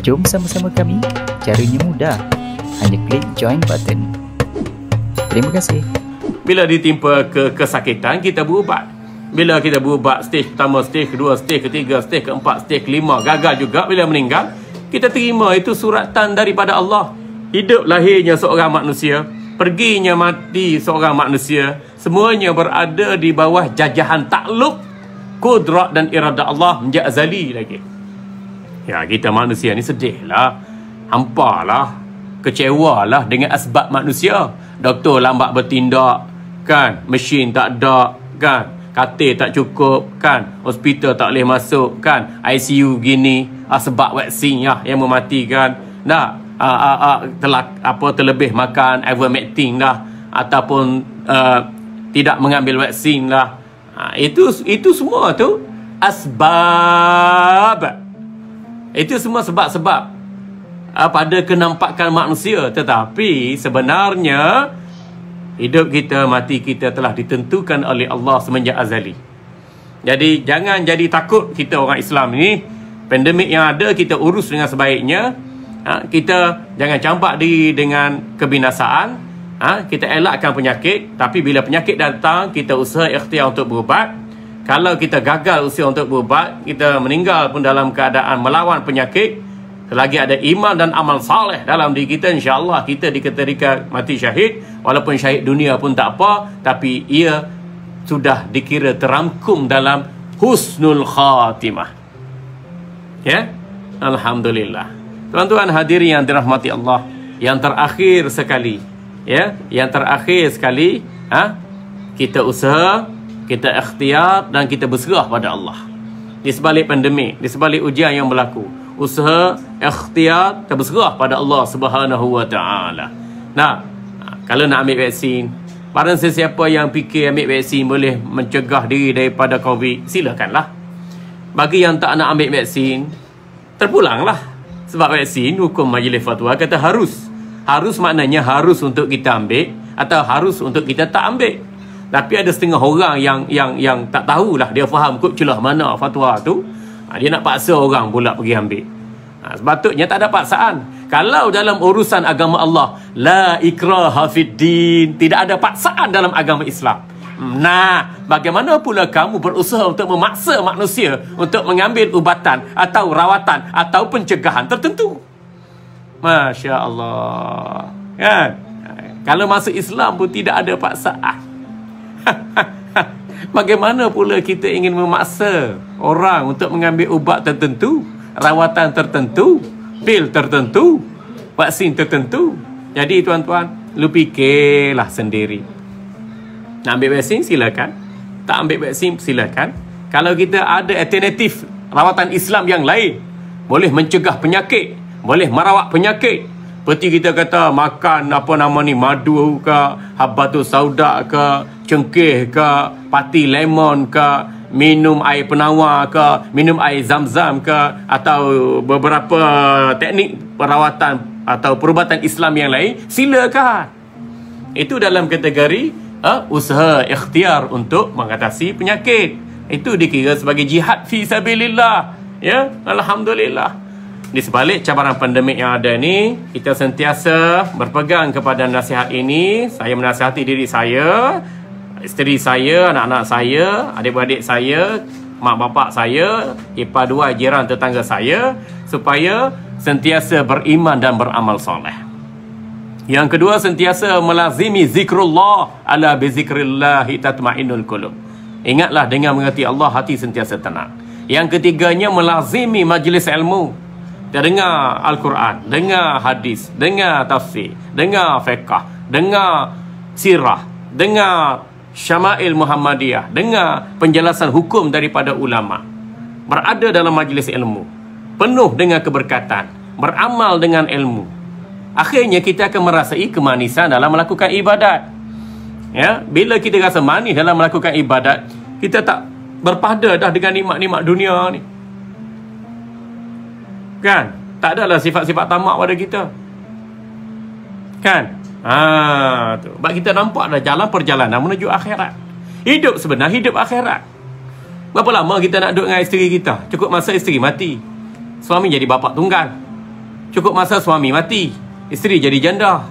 Jom sama-sama kami. Caranya mudah. Hanya klik join button. Terima kasih. Bila ditimpa kesakitan, kita berubat. Bila kita berubat stage pertama, stage kedua, stage ketiga, stage keempat, stage kelima, gagal juga, bila meninggal, kita terima itu suratan daripada Allah. Hidup lahirnya seorang manusia, perginya mati seorang manusia, semuanya berada di bawah jajahan takluk kudrat dan irada Allah menjadi azali lagi. Ya, kita manusia ni sedihlah, hampalah, kecewalah dengan asbab manusia. Doktor lambat bertindak, kan? Mesin tak ada, kan? Katil tak cukup, kan? Hospital tak boleh masuk, kan? ICU gini, sebab vaksin yang mematikan. Terlebih makan ivermectin dah, ataupun tidak mengambil vaksin lah. Itu semua tu asbab. Itu semua sebab-sebab pada kenampakan manusia. Tetapi sebenarnya hidup kita, mati kita telah ditentukan oleh Allah semenjak azali. Jadi jangan jadi takut kita orang Islam ni. Pandemik yang ada kita urus dengan sebaiknya. Kita jangan campak diri dengan kebinasaan. Kita elakkan penyakit. Tapi bila penyakit datang, kita usaha ikhtiar untuk berubat. Kalau kita gagal usaha untuk berubat, kita meninggal pun dalam keadaan melawan penyakit, selagi ada iman dan amal saleh dalam diri kita, insya-Allah kita diketerika mati syahid. Walaupun syahid dunia pun tak apa, tapi ia sudah dikira terangkum dalam husnul khatimah. Ya, alhamdulillah. Tuan-tuan hadirin yang dirahmati Allah, yang terakhir sekali, kita usaha, kita ikhtiar dan kita berserah pada Allah. Di sebalik pandemik, di sebalik ujian yang berlaku, usaha, ikhtiar, kita berserah pada Allah Subhanahu wa taala. Kalau nak ambil vaksin, barang sesiapa yang fikir ambil vaksin boleh mencegah diri daripada COVID, silakanlah. Bagi yang tak nak ambil vaksin, terpulanglah. Sebab vaksin, hukum majlis fatwa kata harus. Harus maknanya harus untuk kita ambil atau harus untuk kita tak ambil. Tapi ada setengah orang yang tak tahulah, dia faham kot celah mana fatwa tu. Dia nak paksa orang pula pergi ambil. Sepatutnya tak ada paksaan. Kalau dalam urusan agama Allah, la ikraha fid din, tidak ada paksaan dalam agama Islam. Bagaimana pula kamu berusaha untuk memaksa manusia untuk mengambil ubatan atau rawatan atau pencegahan tertentu? Masya Allah, kan? Kalau masuk Islam pun tidak ada paksaan. Bagaimana pula kita ingin memaksa orang untuk mengambil ubat tertentu, rawatan tertentu, pil tertentu, vaksin tertentu? Jadi tuan-tuan, lu fikirlah sendiri. Nak ambil vaksin silakan, tak ambil vaksin silakan. Kalau kita ada alternatif rawatan Islam yang lain, boleh mencegah penyakit, boleh merawat penyakit. Seperti kita kata makan madu ke, habbatus sauda ke, cengkeh ke, pati lemon ke, minum air penawar ke, minum air zam-zam ke, atau beberapa teknik perawatan atau perubatan Islam yang lain, silakan. Itu dalam kategori usaha ikhtiar untuk mengatasi penyakit. Itu dikira sebagai jihad fi sabilillah. Ya, alhamdulillah. Di sebalik cabaran pandemik yang ada ni, kita sentiasa berpegang kepada nasihat ini. Saya menasihati diri saya, isteri saya, anak-anak saya, adik-beradik saya, mak bapak saya, ipar dua jiran tetangga saya, supaya sentiasa beriman dan beramal soleh. Yang kedua, sentiasa melazimi zikrullah, ala bizikrillahi tatma'innul qulub. Ingatlah, dengan mengerti Allah, hati sentiasa tenang. Yang ketiganya, melazimi majlis ilmu. Kita dengar Al-Quran, dengar hadis, dengar tafsir, dengar fiqh, dengar sirah, dengar syama'il Muhammadiyah, dengar penjelasan hukum daripada ulama. Berada dalam majlis ilmu, penuh dengan keberkatan, beramal dengan ilmu. Akhirnya kita akan merasai kemanisan dalam melakukan ibadat. Ya, bila kita rasa manis dalam melakukan ibadat, kita tak berpada dah dengan nikmat-nikmat dunia ni. Kan? Tak adalah sifat-sifat tamak pada kita. Kan? Tu. Sebab kita nampak dah jalan perjalanan menuju akhirat. Hidup sebenar, hidup akhirat. Berapa lama kita nak duduk dengan isteri kita? Cukup masa isteri mati, suami jadi bapa tunggal. Cukup masa suami mati, isteri jadi janda.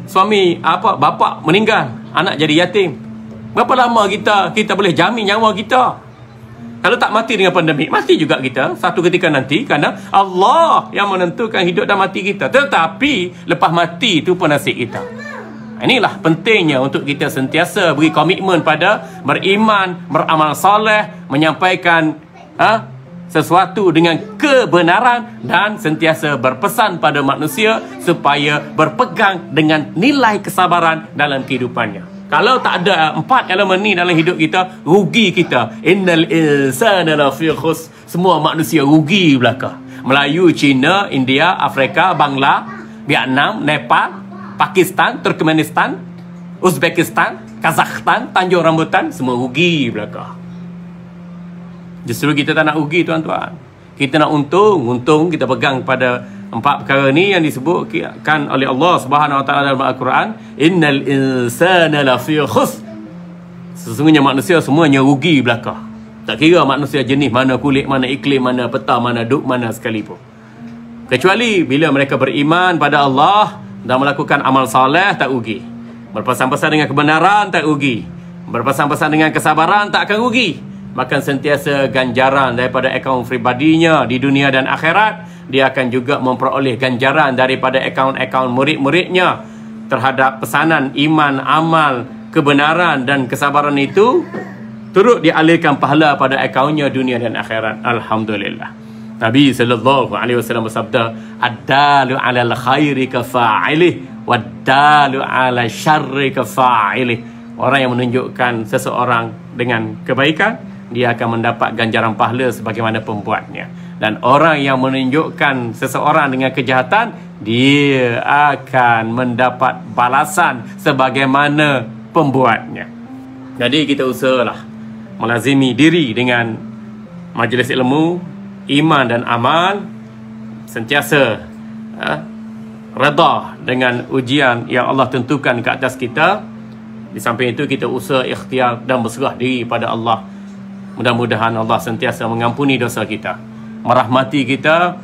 Suami bapa meninggal, anak jadi yatim. Berapa lama kita boleh jamin nyawa kita? Kalau tak mati dengan pandemik, mati juga kita satu ketika nanti, kerana Allah yang menentukan hidup dan mati kita. Tetapi lepas mati itu pun nasib kita. Inilah pentingnya untuk kita sentiasa beri komitmen pada beriman, beramal soleh, menyampaikan sesuatu dengan kebenaran, dan sentiasa berpesan pada manusia supaya berpegang dengan nilai kesabaran dalam kehidupannya. Kalau tak ada 4 elemen ni dalam hidup kita, rugi kita. Innal insana lafi khus. Semua manusia rugi belaka. Melayu, Cina, India, Afrika, Bangla, Vietnam, Nepal, Pakistan, Turkmenistan, Uzbekistan, Kazakhstan, Tanjung Rambutan, semua rugi belaka. Justru kita tak nak rugi, tuan-tuan. Kita nak untung. Untung kita pegang pada 4 perkara ni yang disebutkan oleh Allah Subhanahu Wa Taala dalam Al-Quran. Innal insana lafi khus. Sesungguhnya manusia semuanya rugi belaka. Tak kira manusia jenis mana, kulit mana, iklim mana, peta mana, duk mana sekalipun. Kecuali bila mereka beriman pada Allah dan melakukan amal soleh, tak rugi. Berpesan-pesan dengan kebenaran, tak rugi. Berpesan-pesan dengan kesabaran, tak akan rugi. Bahkan sentiasa ganjaran daripada akaun pribadinya di dunia dan akhirat. Dia akan juga memperoleh ganjaran daripada akaun-akaun murid-muridnya terhadap pesanan iman, amal, kebenaran dan kesabaran itu. Turut dialirkan pahala pada akaunnya dunia dan akhirat. Alhamdulillah. Nabi SAW bersabda, ad-dalu 'alal khairi kafa'ilih wad-dalu 'ala syarri kafa'ilih. Orang yang menunjukkan seseorang dengan kebaikan, dia akan mendapat ganjaran pahala sebagaimana pembuatnya. Dan orang yang menunjukkan seseorang dengan kejahatan, dia akan mendapat balasan sebagaimana pembuatnya. Jadi kita usahalah melazimi diri dengan majlis ilmu, iman dan amal, sentiasa redha dengan ujian yang Allah tentukan ke atas kita. Di samping itu kita usaha ikhtiar dan berserah diri pada Allah. Mudah-mudahan Allah sentiasa mengampuni dosa kita, merahmati kita,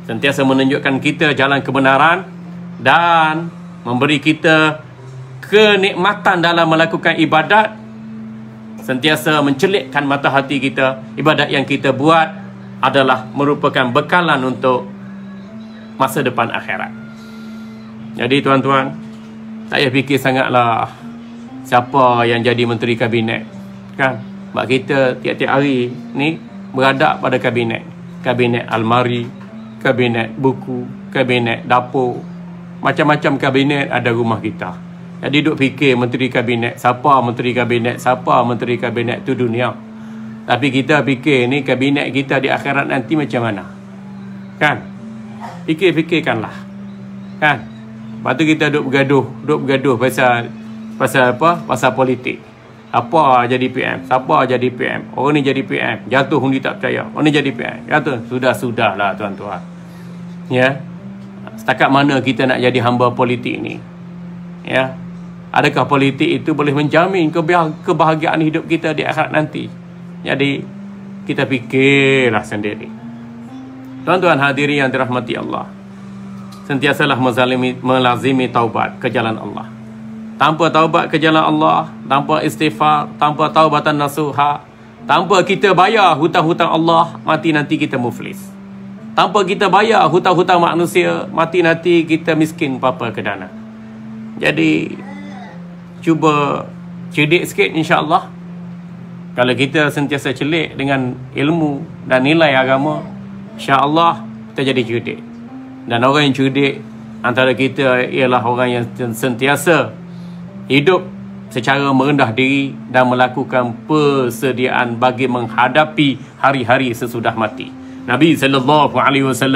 sentiasa menunjukkan kita jalan kebenaran, dan memberi kita kenikmatan dalam melakukan ibadat. Sentiasa mencelikkan mata hati kita. Ibadat yang kita buat adalah merupakan bekalan untuk masa depan akhirat. Jadi tuan-tuan, tak payah fikir sangatlah siapa yang jadi menteri kabinet, kan? Sebab kita tiap-tiap hari ni beradab pada kabinet. Kabinet almari, kabinet buku, kabinet dapur, macam-macam kabinet ada rumah kita. Jadi duk fikir menteri kabinet, siapa menteri kabinet, siapa menteri kabinet tu dunia. Tapi kita fikir ni kabinet kita di akhirat nanti macam mana, kan? Fikir-fikirkanlah, kan? Lepas tu kita duk bergaduh pasal apa? Pasal politik. Apa jadi PM, siapa jadi PM, orang ni jadi PM, jatuh undi tak percaya, orang ni jadi PM, jatuh. Sudahlah tuan-tuan, ya. Setakat mana kita nak jadi hamba politik ni, ya? Adakah politik itu boleh menjamin kebahagiaan hidup kita di akhirat nanti? Jadi kita fikirlah sendiri. Tuan-tuan hadirin yang dirahmati Allah, sentiasalah melazimi taubat ke jalan Allah. Tanpa taubat ke jalan Allah, tanpa istighfar, tanpa taubatan nasuha, tanpa kita bayar hutang-hutang Allah, mati nanti kita muflis. Tanpa kita bayar hutang-hutang manusia, mati nanti kita miskin papa ke dana. Jadi cuba cerdik sikit, insya-Allah. Kalau kita sentiasa celik dengan ilmu dan nilai agama, insya-Allah kita jadi cerdik. Dan orang yang cerdik antara kita ialah orang yang sentiasa hidup secara merendah diri dan melakukan persediaan bagi menghadapi hari-hari sesudah mati. Nabi SAW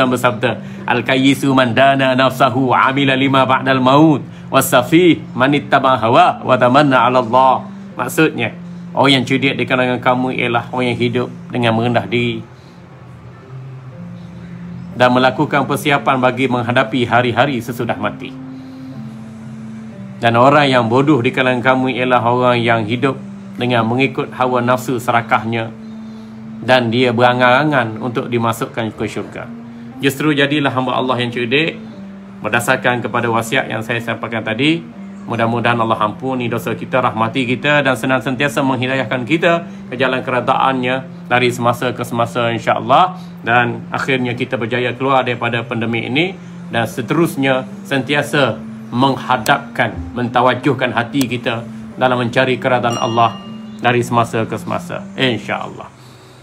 bersabda, Al-kayyisu man dana nafsahu wa amila lima ba'dal maut wasafih man ittaba hawa wa tamanna 'ala Allah. Maksudnya, orang yang cerdik di kalangan kamu ialah orang yang hidup dengan merendah diri dan melakukan persiapan bagi menghadapi hari-hari sesudah mati. Dan orang yang bodoh di kalangan kamu ialah orang yang hidup dengan mengikut hawa nafsu serakahnya, dan dia berangan-angan untuk dimasukkan ke syurga. justru jadilah hamba Allah yang cerdik berdasarkan kepada wasiat yang saya sampaikan tadi. Mudah-mudahan Allah ampuni dosa kita, rahmati kita dan senantiasa menghidayahkan kita ke jalan kerajaan-Nya dari semasa ke semasa, insya-Allah, dan akhirnya kita berjaya keluar daripada pandemik ini dan seterusnya sentiasa menghadapkan, mentawajuhkan hati kita dalam mencari kerajaan Allah dari semasa ke semasa, insya-Allah.